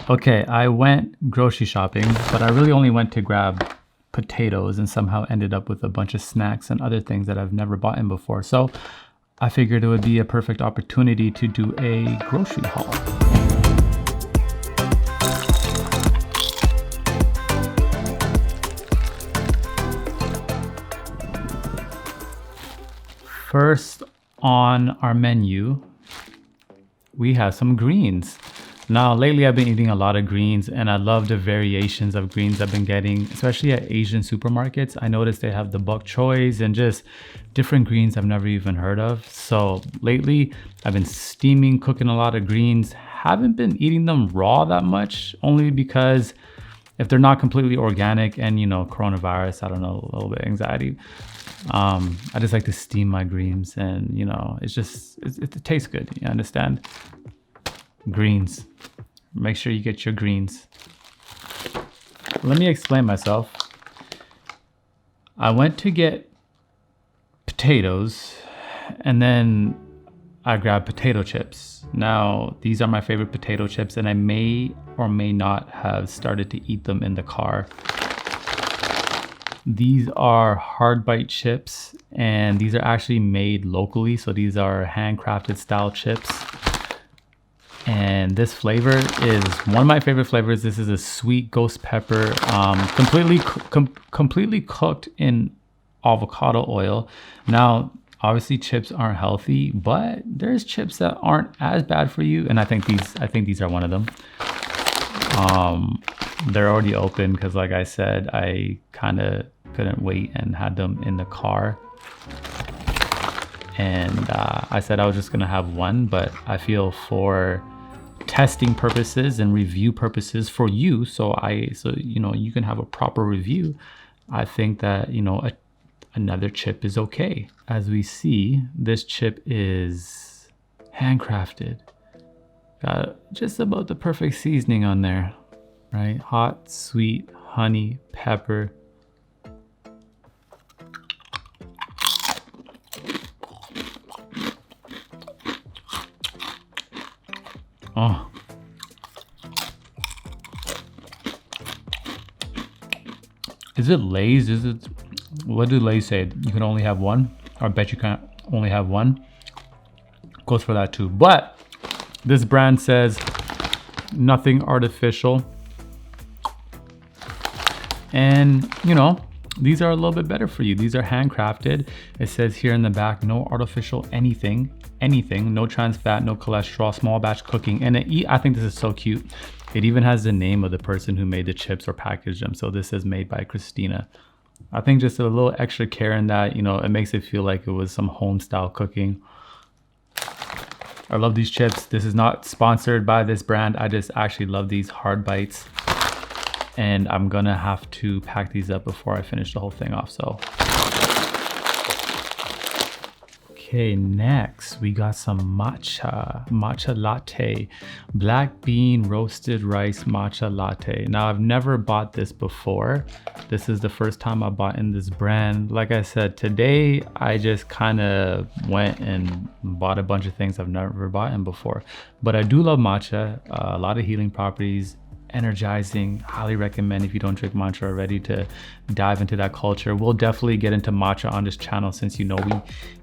Okay, I went grocery shopping, but I really only went to grab potatoes and somehow ended up with a bunch of snacks and other things that I've never bought in before. So I figured it would be a perfect opportunity to do a grocery haul. First on our menu, we have some greens. Now, lately I've been eating a lot of greens and I love the variations of greens I've been getting, especially at Asian supermarkets. I noticed they have the bok choys and just different greens I've never even heard of. So lately I've been steaming, cooking a lot of greens. Haven't been eating them raw that much, only because if they're not completely organic and, you know, coronavirus, I don't know, a little bit of anxiety. I just like to steam my greens and, you know, it's just, it tastes good, you understand? Greens. Make sure you get your greens. Let me explain myself. I went to get potatoes and then I grabbed potato chips. Now, these are my favorite potato chips and I may or may not have started to eat them in the car. These are hard bite chips and these are actually made locally. So these are handcrafted style chips. And this flavor is one of my favorite flavors. This is a sweet ghost pepper, completely cooked in avocado oil. Now, obviously chips aren't healthy, but there's chips that aren't as bad for you. And I think these are one of them. They're already open because, like I said, I kind of couldn't wait and had them in the car. And I said I was just gonna have one, but I feel for testing purposes and review purposes for you, so you know you can have a proper review, I think that, you know, another chip is okay. As we see, this chip is handcrafted. Got just about the perfect seasoning on there, right? Hot, sweet, honey, pepper. Oh. Is it Lay's? Is it, what do Lay's say? You can only have one? Or I bet you can't only have one. Goes for that too. But this brand says nothing artificial. And, you know, these are a little bit better for you. These are handcrafted. It says here in the back, no artificial anything, no trans fat, no cholesterol, small batch cooking. And I think this is so cute. It even has the name of the person who made the chips or packaged them. So this is made by Christina. I think just a little extra care in that, you know, it makes it feel like it was some home style cooking. I love these chips. This is not sponsored by this brand. I just actually love these hard bites. And I'm gonna have to pack these up before I finish the whole thing off, so. Okay, next we got some matcha latte, black bean roasted rice matcha latte. Now I've never bought this before. This is the first time I bought in this brand. Like I said, today I just kind of went and bought a bunch of things I've never bought in before. But I do love matcha, a lot of healing properties, energizing. Highly recommend if you don't drink matcha already to dive into that culture. We'll definitely get into matcha on this channel since, you know,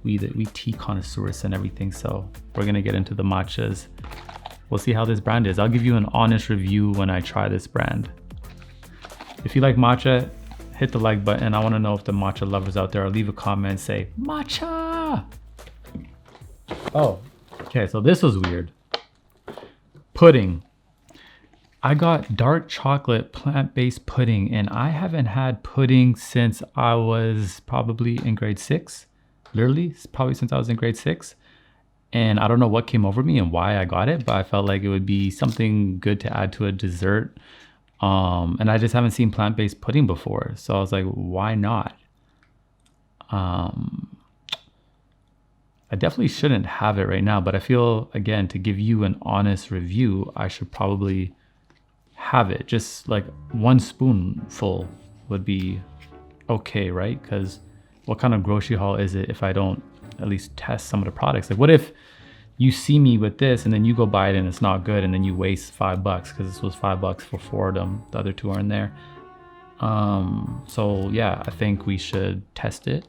we tea connoisseurs and everything, so we're gonna get into the matchas. We'll see how this brand is. I'll give you an honest review when I try this brand. If you like matcha, hit the like button. I want to know if the matcha lovers out there, leave a comment, say matcha. Oh, okay, so this was weird. Pudding. I got dark chocolate plant-based pudding, and I haven't had pudding since I was probably in grade 6. Literally, probably since I was in grade 6. And I don't know what came over me and why I got it, but I felt like it would be something good to add to a dessert. And I just haven't seen plant-based pudding before. So I was like, why not? I definitely shouldn't have it right now, but I feel, again, to give you an honest review, I should probably have it. Just like 1 spoonful would be okay, right? Because what kind of grocery haul is it if I don't at least test some of the products? Like, what if you see me with this and then you go buy it and it's not good, and then you waste $5 because this was $5 for 4 of them. The other 2 aren't there. So yeah, I think we should test it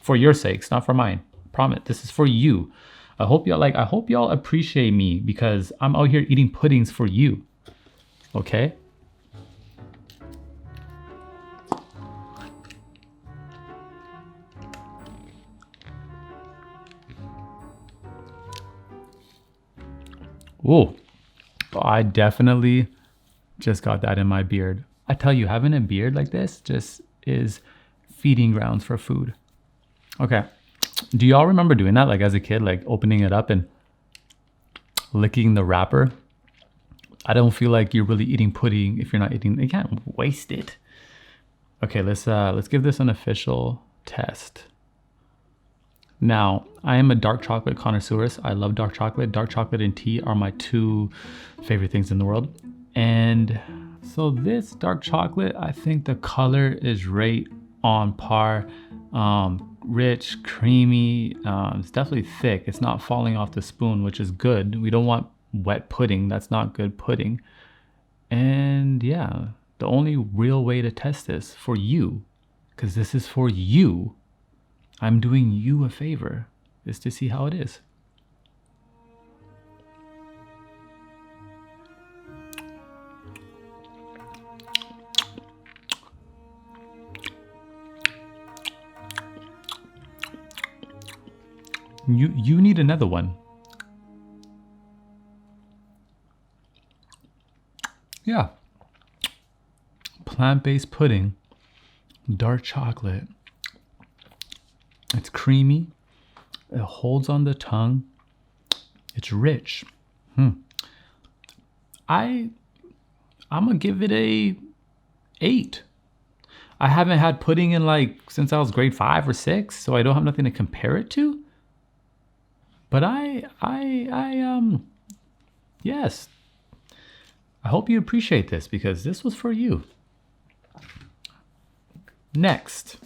for your sakes, not for mine. Promise, this is for you. I hope y'all appreciate me because I'm out here eating puddings for you. Okay? Whoa, I definitely just got that in my beard. I tell you, having a beard like this just is feeding grounds for food. Okay, do y'all remember doing that like as a kid, like opening it up and licking the wrapper? I don't feel like you're really eating pudding if you're not eating. You can't waste it. Okay, let's give this an official test. Now, I am a dark chocolate connoisseur. I love dark chocolate. Dark chocolate and tea are my 2 favorite things in the world. And so this dark chocolate, I think the color is right on par. Rich, creamy, it's definitely thick. It's not falling off the spoon, which is good. We don't want wet pudding. That's not good pudding. And yeah, the only real way to test this for you, because this is for you, I'm doing you a favor, is to see how it is. You need another one. Yeah. Plant-based pudding, dark chocolate. It's creamy. It holds on the tongue. It's rich. I'm gonna give it a 8. I haven't had pudding in since I was grade 5 or 6, so I don't have nothing to compare it to. But yes. I hope you appreciate this because this was for you. Next,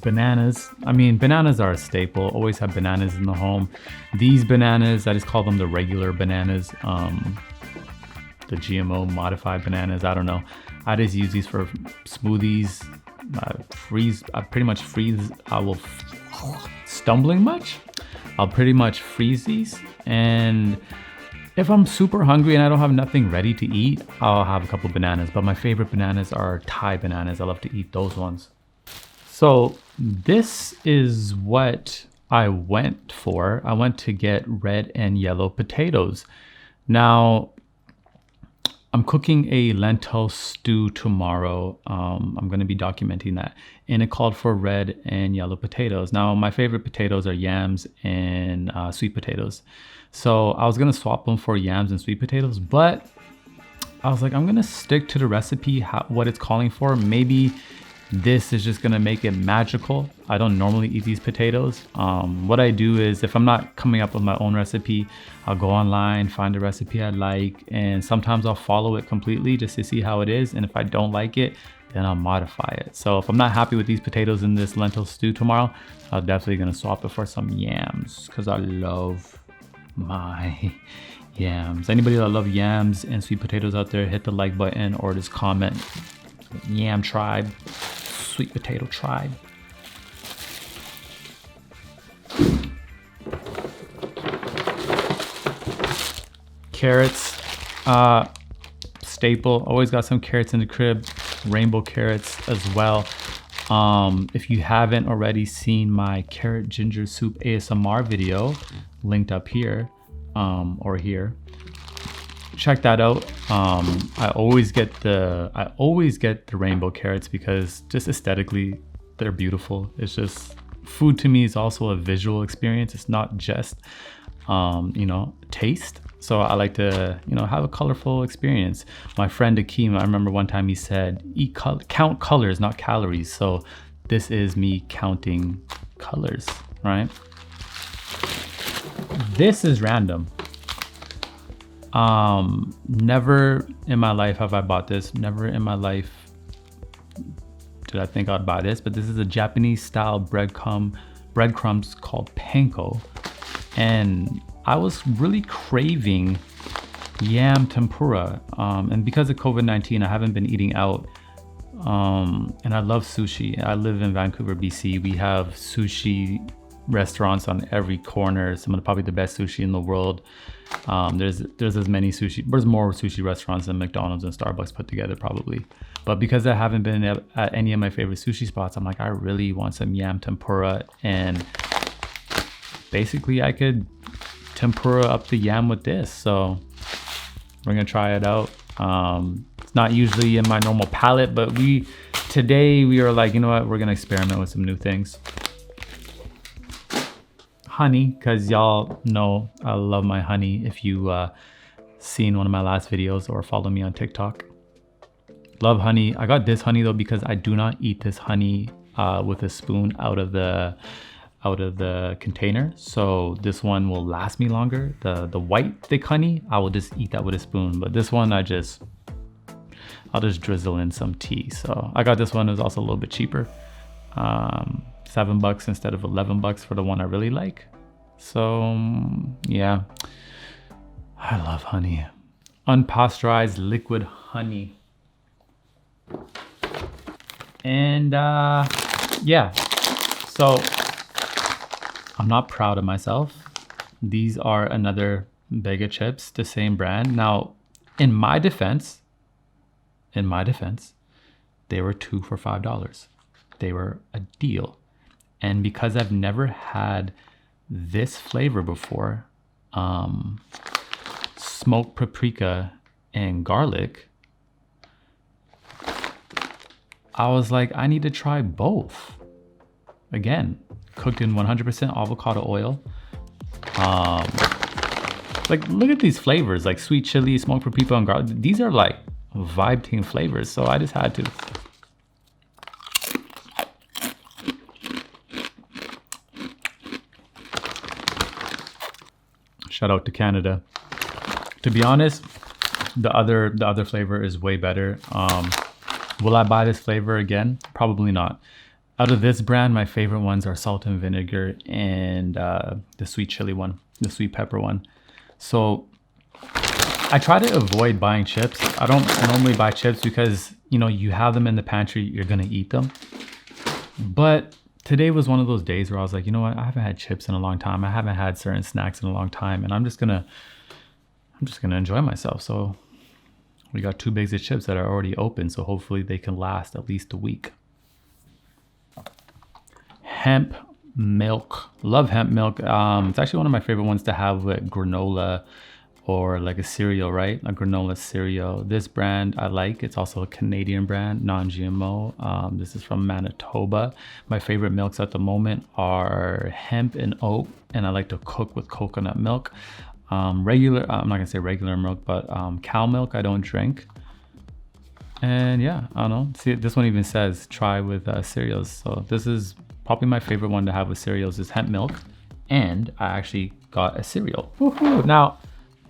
bananas. I mean, bananas are a staple. Always have bananas in the home. These bananas, I just call them the regular bananas. The GMO modified bananas, I don't know. I just use these for smoothies. I pretty much freeze. Stumbling much? I'll pretty much freeze these, and if I'm super hungry and I don't have nothing ready to eat, I'll have a couple bananas, but my favorite bananas are Thai bananas. I love to eat those ones. So this is what I went for. I went to get red and yellow potatoes. Now, I'm cooking a lentil stew tomorrow. I'm going to be documenting that. And it called for red and yellow potatoes. Now, my favorite potatoes are yams and sweet potatoes. So I was going to swap them for yams and sweet potatoes, but I was like, I'm going to stick to the recipe, what it's calling for. Maybe this is just going to make it magical. I don't normally eat these potatoes. What I do is if I'm not coming up with my own recipe, I'll go online, find a recipe I like, and sometimes I'll follow it completely just to see how it is. And if I don't like it, then I'll modify it. So if I'm not happy with these potatoes in this lentil stew tomorrow, I'm definitely going to swap it for some yams because I love my yams. Anybody that love yams and sweet potatoes out there, hit the like button or just comment yam tribe, sweet potato tribe. Carrots, staple. Always got some carrots in the crib. Rainbow carrots as well. If you haven't already seen my carrot ginger soup ASMR video, linked up here or here, check that out. I always get the rainbow carrots because just aesthetically they're beautiful. It's just, food to me is also a visual experience. It's not just taste. So I like to have a colorful experience. My friend Akeem, I remember one time he said, count colors, not calories. So this is me counting colors, right? This is random. Never in my life have I bought this. Never in my life did I think I'd buy this, but this is a Japanese style breadcrumbs called panko. And I was really craving yam tempura. And because of COVID-19, I haven't been eating out. And I love sushi. I live in Vancouver, BC. We have sushi restaurants on every corner. Some of probably the best sushi in the world. There's more sushi restaurants than McDonald's and Starbucks put together probably. But because I haven't been at any of my favorite sushi spots, I'm like, I really want some yam tempura. And basically I could tempura up the yam with this. So we're gonna try it out. It's not usually in my normal palette, but today we are like, you know what, we're gonna experiment with some new things. Honey, because y'all know I love my honey if you seen one of my last videos or follow me on TikTok. Love honey. I got this honey though because I do not eat this honey with a spoon out of the container. So this one will last me longer. The white thick honey, I will just eat that with a spoon. But this one I'll just drizzle in some tea. So I got this one. It was also a little bit cheaper. $7 instead of $11 for the one I really like. So yeah, I love honey. Unpasteurized liquid honey. And yeah, so I'm not proud of myself. These are another bag of chips, the same brand. Now, in my defense, they were 2 for $5. They were a deal. And because I've never had this flavor before, smoked paprika and garlic, I was like, I need to try both. Again, cooked in 100% avocado oil. Like, look at these flavors, like sweet chili, smoked paprika, and garlic. These are like vibe team flavors, so I just had to. Shout out to Canada. To be honest, the other flavor is way better. Will I buy this flavor again? Probably not. Out of this brand, my favorite ones are salt and vinegar and the sweet chili one, the sweet pepper one. So I try to avoid buying chips. I don't normally buy chips because, you know, you have them in the pantry, you're gonna eat them. But today was one of those days where I was like, you know what? I haven't had chips in a long time. I haven't had certain snacks in a long time, and I'm just gonna enjoy myself. So we got 2 bags of chips that are already open, so hopefully they can last at least a week. Hemp milk. Love hemp milk. It's actually one of my favorite ones to have with granola or like a cereal, right? A granola cereal. This brand I like. It's also a Canadian brand, non-GMO. This is from Manitoba. My favorite milks at the moment are hemp and oat, and I like to cook with coconut milk. I'm not gonna say regular milk, but cow milk I don't drink. And yeah, I don't know. See, this one even says try with cereals. So this is probably my favorite one to have with cereals is hemp milk. And I actually got a cereal. Woohoo! Now,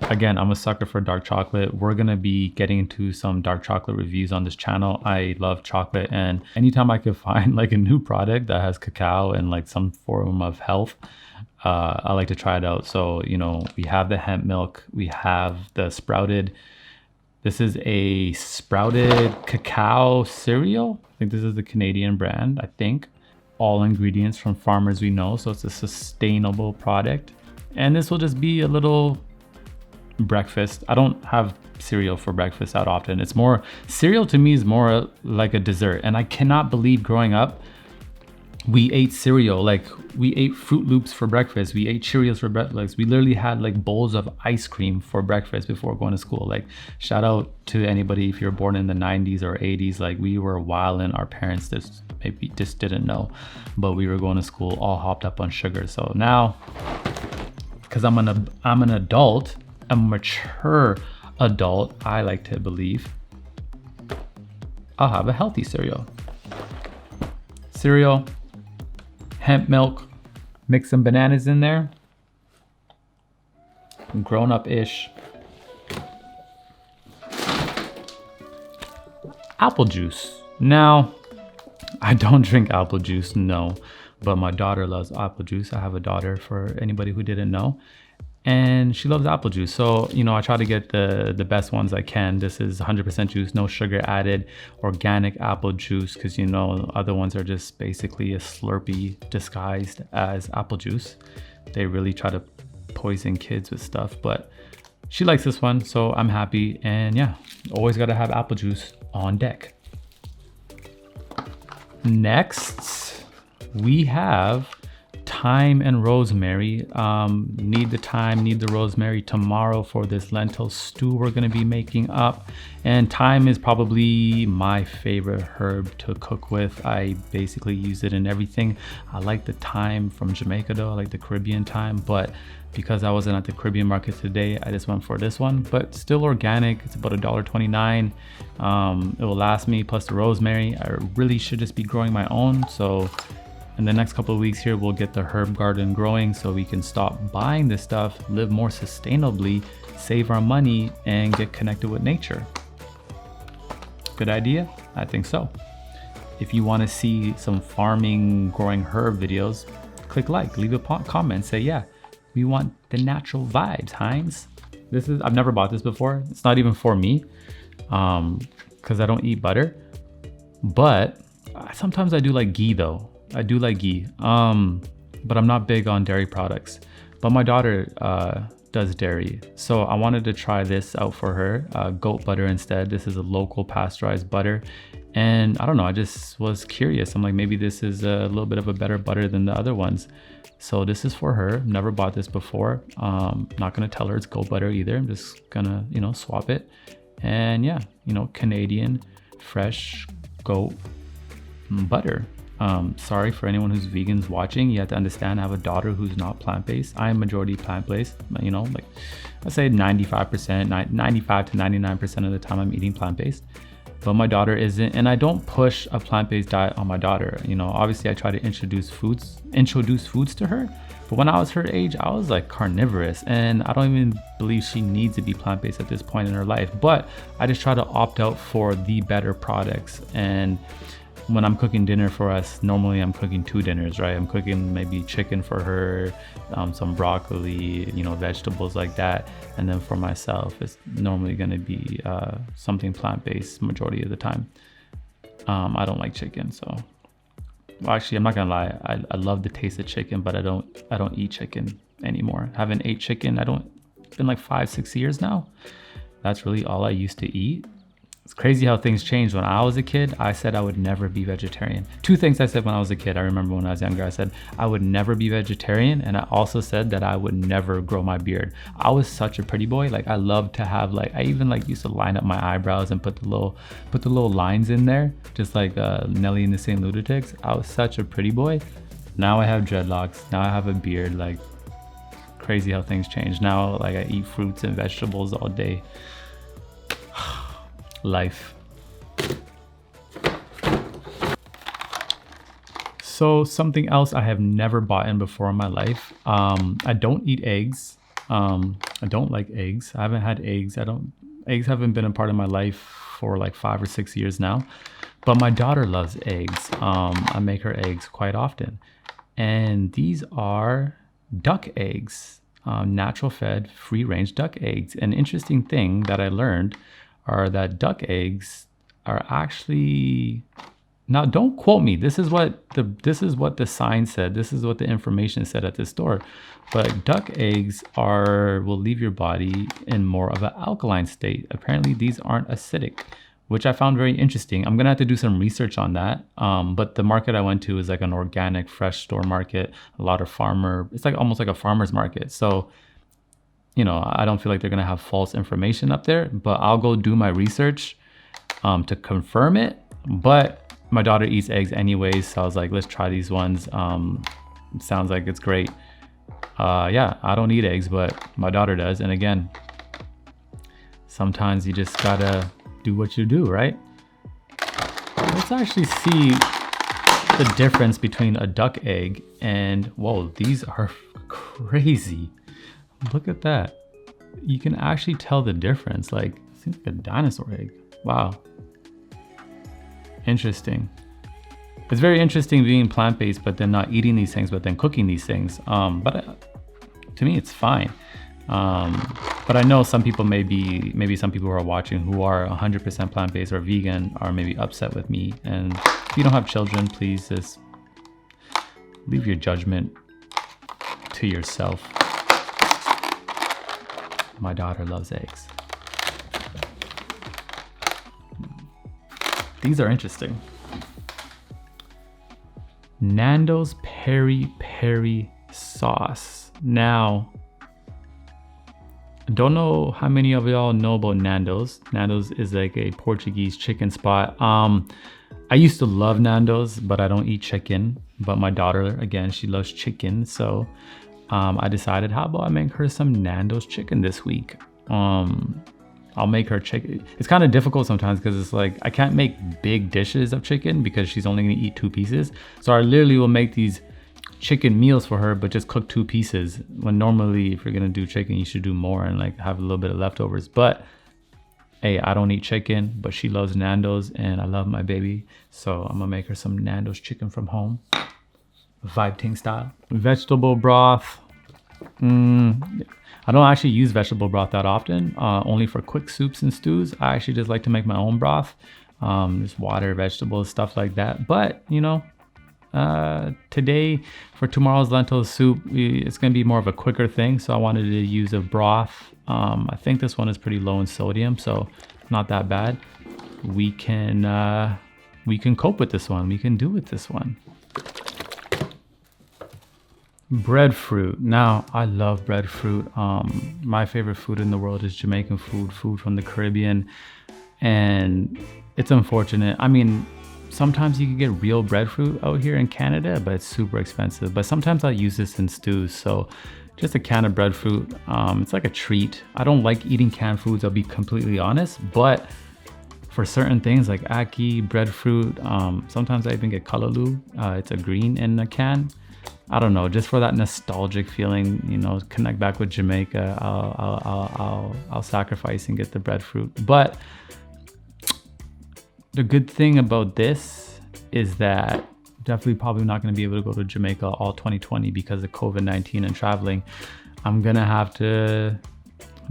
again, I'm a sucker for dark chocolate. We're gonna be getting into some dark chocolate reviews on this channel. I love chocolate, and anytime I could find like a new product that has cacao and like some form of health, I like to try it out. So, you know, we have the hemp milk, we have the sprouted. This is a sprouted cacao cereal. I think this is the Canadian brand, I think. All ingredients from farmers we know, so it's a sustainable product. And this will just be a little breakfast. I don't have cereal for breakfast that often. It's more, cereal to me is more like a dessert. And I cannot believe growing up, we ate cereal, like we ate Fruit Loops for breakfast, we ate Cheerios for breakfast. We literally had like bowls of ice cream for breakfast before going to school. Like, shout out to anybody if you're born in the 90s or 80s. Like, we were wildin'. Our parents maybe just didn't know, but we were going to school all hopped up on sugar. So now, because I'm an adult, a mature adult, I like to believe I'll have a healthy cereal. Hemp milk, mix some bananas in there. Grown up-ish. Apple juice. Now, I don't drink apple juice, no, but my daughter loves apple juice. I have a daughter, for anybody who didn't know. and she loves apple juice. So, you know, I try to get the best ones I can. This is 100% juice, no sugar added, organic apple juice, because, you know, other ones are just basically a Slurpee disguised as apple juice. They really try to poison kids with stuff, but she likes this one, so I'm happy. And yeah, always got to have apple juice on deck. Next, we have thyme and rosemary. Need the thyme, need the rosemary tomorrow for this lentil stew we're gonna be making up. And thyme is probably my favorite herb to cook with. I basically use it in everything. I like the thyme from Jamaica though, I like the Caribbean thyme, but because I wasn't at the Caribbean market today, I just went for this one, but still organic. It's about $1.29. It will last me, plus the rosemary. I really should just be growing my own. So in the next couple of weeks here, we'll get the herb garden growing so we can stop buying this stuff, live more sustainably, save our money, and get connected with nature. Good idea? I think so. If you want to see some farming, growing herb videos, click like, leave a comment, say, yeah, we want the natural vibes, HINDZ. I've never bought this before. It's not even for me, because I don't eat butter. But sometimes I do like ghee though. I do like ghee, but I'm not big on dairy products. But my daughter does dairy, so I wanted to try this out for her. Goat butter instead. This is a local pasteurized butter, and I don't know, I just was curious. I'm like, maybe this is a little bit of a better butter than the other ones. So this is for her. Never bought this before. Not gonna tell her it's goat butter either. I'm just gonna, you know, swap it. And yeah, you know, Canadian fresh goat butter. Sorry for anyone who's vegans watching. You have to understand, I have a daughter who's not plant-based. I am majority plant-based, you know, like I say 95%, 95 to 99% of the time I'm eating plant-based, but my daughter isn't. And I don't push a plant-based diet on my daughter. You know, obviously I try to introduce foods to her, but when I was her age, I was like carnivorous, and I don't even believe she needs to be plant-based at this point in her life. But I just try to opt out for the better products. And when I'm cooking dinner for us, normally I'm cooking 2 dinners, right? I'm cooking maybe chicken for her, some broccoli, you know, vegetables like that. And then for myself, it's normally gonna be something plant-based majority of the time. I don't like chicken, so. Well, actually, I'm not gonna lie, I love the taste of chicken, but I don't eat chicken anymore. Haven't ate chicken, it's been like 5-6 years now. That's really all I used to eat. It's crazy how things changed. When I was a kid, I said I would never be vegetarian. 2 things I said when I was a kid. I remember when I was younger, I said I would never be vegetarian, and I also said that I would never grow my beard. I was such a pretty boy. Like, I loved to have, like, I even like used to line up my eyebrows and put the little lines in there, just like Nelly and the St. Lunatics. I was such a pretty boy. Now I have dreadlocks. Now I have a beard. Like, crazy how things change. Now, like, I eat fruits and vegetables all day. Life. So something else I have never bought in before in my life. I don't eat eggs. I don't like eggs. I haven't had eggs. Eggs haven't been a part of my life for like 5 or 6 years now. But my daughter loves eggs. I make her eggs quite often. And these are duck eggs, natural fed, free range duck eggs. An interesting thing that I learned are that duck eggs are actually, now don't quote me, this is what the sign said, this is what the information said at the store, but duck eggs will leave your body in more of an alkaline state. Apparently these aren't acidic, which I found very interesting. I'm gonna have to do some research on that. But the market I went to is like an organic fresh store market, a lot of it's like almost like a farmer's market. So, you know, I don't feel like they're gonna have false information up there, but I'll go do my research to confirm it. But my daughter eats eggs anyways, so I was like, let's try these ones. It sounds like it's great. Yeah, I don't eat eggs, but my daughter does. And again, sometimes you just gotta do what you do, right? Let's actually see the difference between a duck egg and, whoa, these are crazy. Look at that. You can actually tell the difference. Like, it seems like a dinosaur egg. Wow. Interesting. It's very interesting being plant-based, but then not eating these things, but then cooking these things. But to me, it's fine. But I know some people maybe some people who are watching who are 100% plant-based or vegan are maybe upset with me. And if you don't have children, please just leave your judgment to yourself. My daughter loves eggs. These are interesting. Nandos peri peri sauce. Now, I don't know how many of y'all know about Nandos. Nandos is like a Portuguese chicken spot. I used to love Nandos, but I don't eat chicken. But my daughter, again, she loves chicken. So I decided, how about I make her some Nandos chicken this week? I'll make her chicken. It's kind of difficult sometimes because it's like, I can't make big dishes of chicken because she's only gonna eat 2 pieces. So I literally will make these chicken meals for her, but just cook 2 pieces. When normally, if you're gonna do chicken, you should do more and like have a little bit of leftovers. But hey, I don't eat chicken, but she loves Nandos and I love my baby. So I'm gonna make her some Nandos chicken from home. Vibe Ting style. Vegetable broth. I don't actually use vegetable broth that often, only for quick soups and stews. I actually just like to make my own broth. Just water, vegetables, stuff like that. But, you know, today for tomorrow's lentil soup, it's going to be more of a quicker thing. So I wanted to use a broth. I think this one is pretty low in sodium, so not that bad. We can cope with this one. We can do with this one. Breadfruit. Now, I love breadfruit. My favorite food in the world is Jamaican food from the Caribbean. And it's unfortunate. I mean, sometimes you can get real breadfruit out here in Canada, but it's super expensive. But sometimes I'll use this in stews. So just a can of breadfruit, it's like a treat. I don't like eating canned foods, I'll be completely honest. But for certain things like ackee, breadfruit, sometimes I even get kalaloo. It's a green in a can. I don't know, just for that nostalgic feeling, you know, connect back with Jamaica, I'll sacrifice and get the breadfruit. But the good thing about this is that definitely probably not going to be able to go to Jamaica all 2020 because of COVID-19 and traveling. I'm gonna have to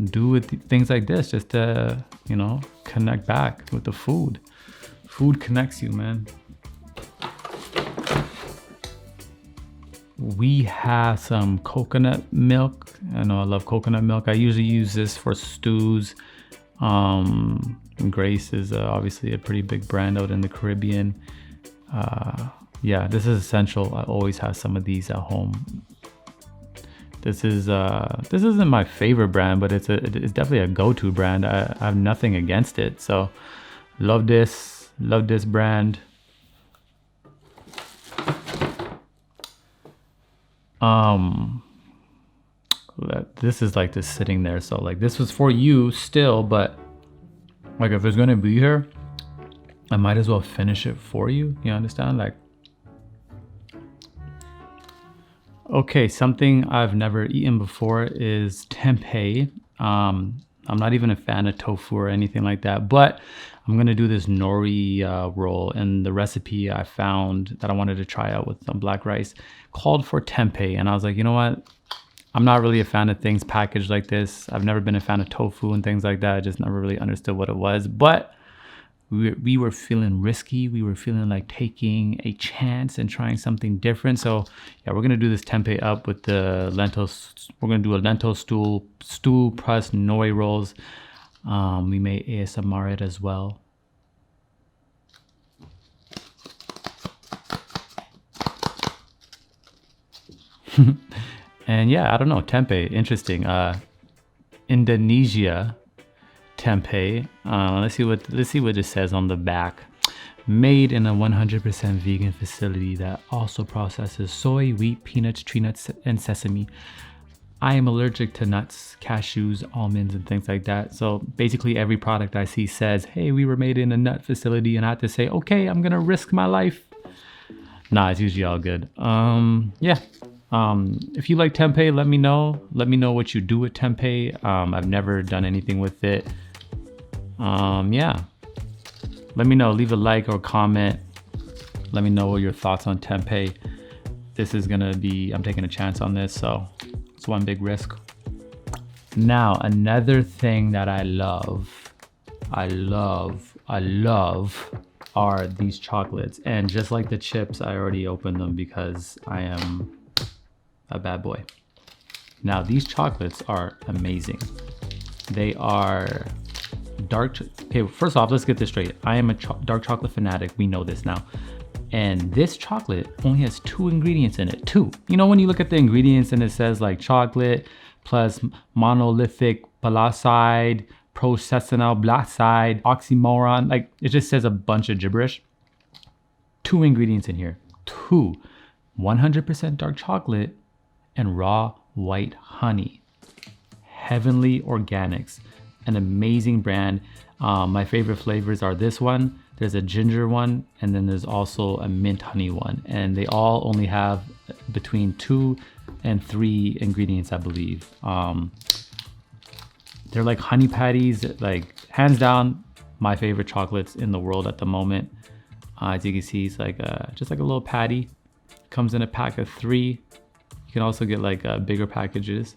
do with things like this just to, you know, connect back with the food. Food connects you, man. We have some coconut milk. I know I love coconut milk. I usually use this for stews. Grace is obviously a pretty big brand out in the Caribbean. Yeah, this is essential. I always have some of these at home. This isn't my favorite brand, but it's definitely a go-to brand. I have nothing against it. So love this brand. This is like just sitting there, so like this was for you still, but like if it's gonna be here, I might as well finish it for you. You understand? Like, okay, something I've never eaten before is tempeh. I'm not even a fan of tofu or anything like that, but I'm gonna do this nori roll, and the recipe I found that I wanted to try out with some black rice called for tempeh, and I was like, you know what? I'm not really a fan of things packaged like this. I've never been a fan of tofu and things like that. I just never really understood what it was, but we were feeling risky. We were feeling like taking a chance and trying something different. So yeah, we're gonna do this tempeh up with the lentils. We're gonna do a lentil stew plus nori rolls. We may ASMR it as well. And yeah, I don't know, tempeh, interesting. Indonesia tempeh. Let's see what it says on the back. Made in a 100% vegan facility that also processes soy, wheat, peanuts, tree nuts, and sesame. I am allergic to nuts, cashews, almonds, and things like that. So basically every product I see says, hey, we were made in a nut facility, and I have to say, okay, I'm gonna risk my life. Nah, it's usually all good. Yeah. If you like tempeh, let me know. Let me know what you do with tempeh. I've never done anything with it. Yeah. Let me know. Leave a like or comment. Let me know what your thoughts on tempeh. This is gonna be, I'm taking a chance on this, so it's one big risk. Now, another thing that I love are these chocolates. And just like the chips, I already opened them because I am a bad boy. Now, these chocolates are amazing. They are okay, first off, let's get this straight. I am a dark chocolate fanatic. We know this now. And this chocolate only has 2 ingredients in it. 2. You know, when you look at the ingredients and it says like chocolate plus monolithic palisade, processional blackside, oxymoron, like it just says a bunch of gibberish. 2 ingredients in here. 2. 100% dark chocolate and raw white honey. Heavenly Organics, an amazing brand. My favorite flavors are this one. There's a ginger one, and then there's also a mint honey one. And they all only have between 2 and 3 ingredients, I believe. They're like honey patties, like hands down, my favorite chocolates in the world at the moment. As you can see, it's like just like a little patty. Comes in a pack of 3. You can also get like bigger packages.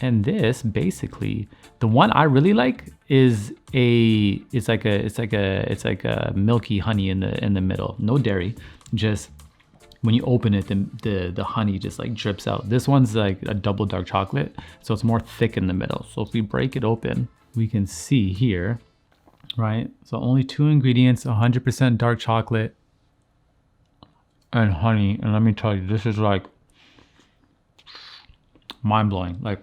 And this basically, the one I really like is it's like a milky honey in the middle. No dairy, just when you open it, the honey just like drips out. This one's like a double dark chocolate, so it's more thick in the middle. So if we break it open, we can see here, right? So only 2 ingredients, 100% dark chocolate and honey. And let me tell you, this is like mind-blowing, like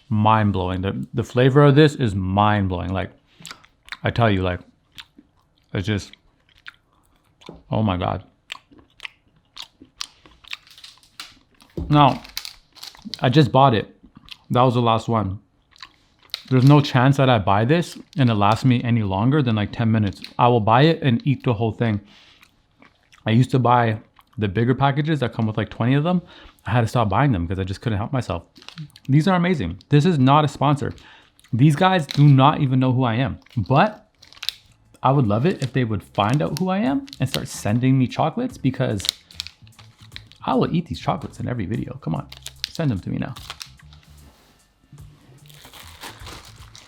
mind-blowing. The flavor of this is mind-blowing. Like I tell you, like it's just, oh my God. Now, I just bought it. That was the last one. There's no chance that I buy this and it lasts me any longer than like 10 minutes. I will buy it and eat the whole thing. I used to buy the bigger packages that come with like 20 of them. I had to stop buying them because I just couldn't help myself. These are amazing. This is not a sponsor. These guys do not even know who I am, but I would love it if they would find out who I am and start sending me chocolates, because I will eat these chocolates in every video. Come on, send them to me now.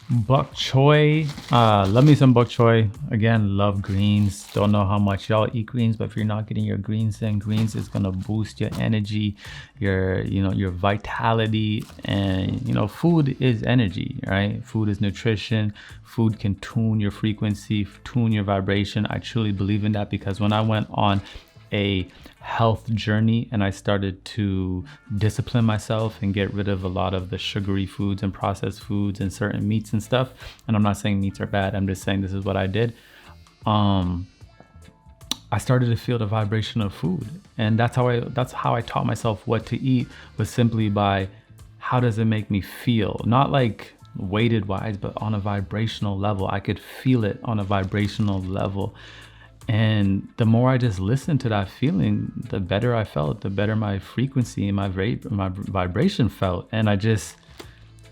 Bok choy, love me some bok choy. Again, love greens. Don't know how much y'all eat greens, but if you're not getting your greens, then greens is gonna boost your energy, your vitality, and food is energy, right? Food is nutrition. Food can tune your frequency, tune your vibration. I truly believe in that, because when I went on a health journey and I started to discipline myself and get rid of a lot of the sugary foods and processed foods and certain meats and stuff, and I'm not saying meats are bad, I'm just saying this is what I did. I started to feel the vibration of food, and that's how I taught myself what to eat, was simply by how does it make me feel, not like weighted wise, but on a vibrational level. I could feel it on a vibrational level. And the more I just listened to that feeling, the better I felt, the better my frequency and my vibration felt. And I just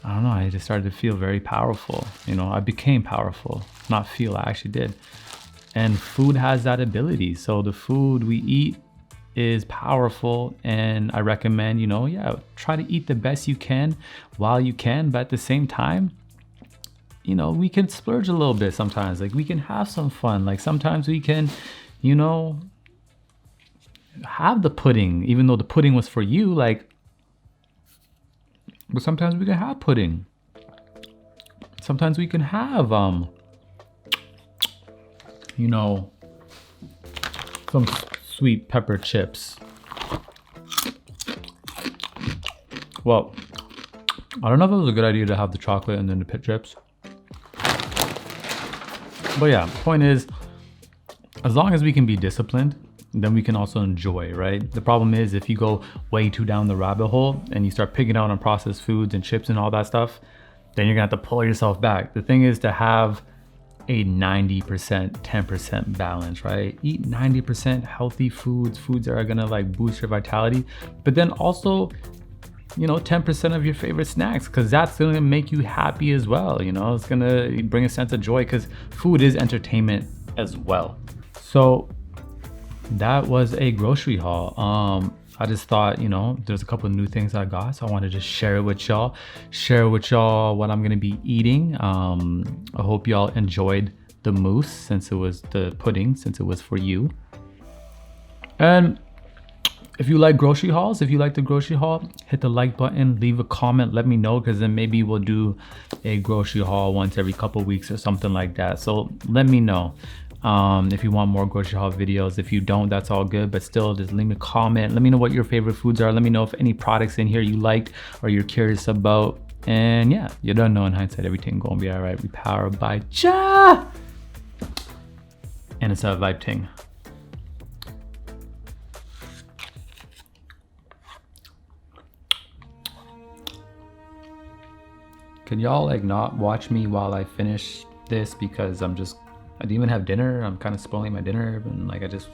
started to feel very powerful. I became powerful, not feel, I actually did. And food has that ability. So the food we eat is powerful. And I recommend, try to eat the best you can while you can, but at the same time, we can splurge a little bit sometimes. Like we can have some fun. Like sometimes we can, have the pudding, even though the pudding was for you, but sometimes we can have pudding. Sometimes we can have, some sweet pepper chips. Well, I don't know if it was a good idea to have the chocolate and then the pit chips. But yeah, point is, as long as we can be disciplined, then we can also enjoy, right? The problem is if you go way too down the rabbit hole and you start picking out on processed foods and chips and all that stuff, then you're gonna have to pull yourself back. The thing is to have a 90%, 10% balance, right? Eat 90% healthy foods that are gonna boost your vitality, but then also 10% of your favorite snacks, because that's gonna make you happy as well. It's gonna bring a sense of joy, because food is entertainment as well. So that was a grocery haul. I just thought, you know, there's a couple of new things I got, so I wanted to share it with y'all. Share with y'all what I'm gonna be eating. I hope y'all enjoyed the mousse, since it was the pudding, since it was for you. And if you like grocery hauls, if you like the grocery haul, hit the like button, leave a comment, let me know, because then maybe we'll do a grocery haul once every couple weeks or something like that. So let me know if you want more grocery haul videos. If you don't, that's all good, but still just leave me a comment. Let me know what your favorite foods are. Let me know if any products in here you liked or you're curious about. And yeah, you don't know, in hindsight, everything gonna be all right. We powered by Cha! And it's a vibe ting. Can y'all like not watch me while I finish this, because I didn't even have dinner. I'm kind of spoiling my dinner, and like I just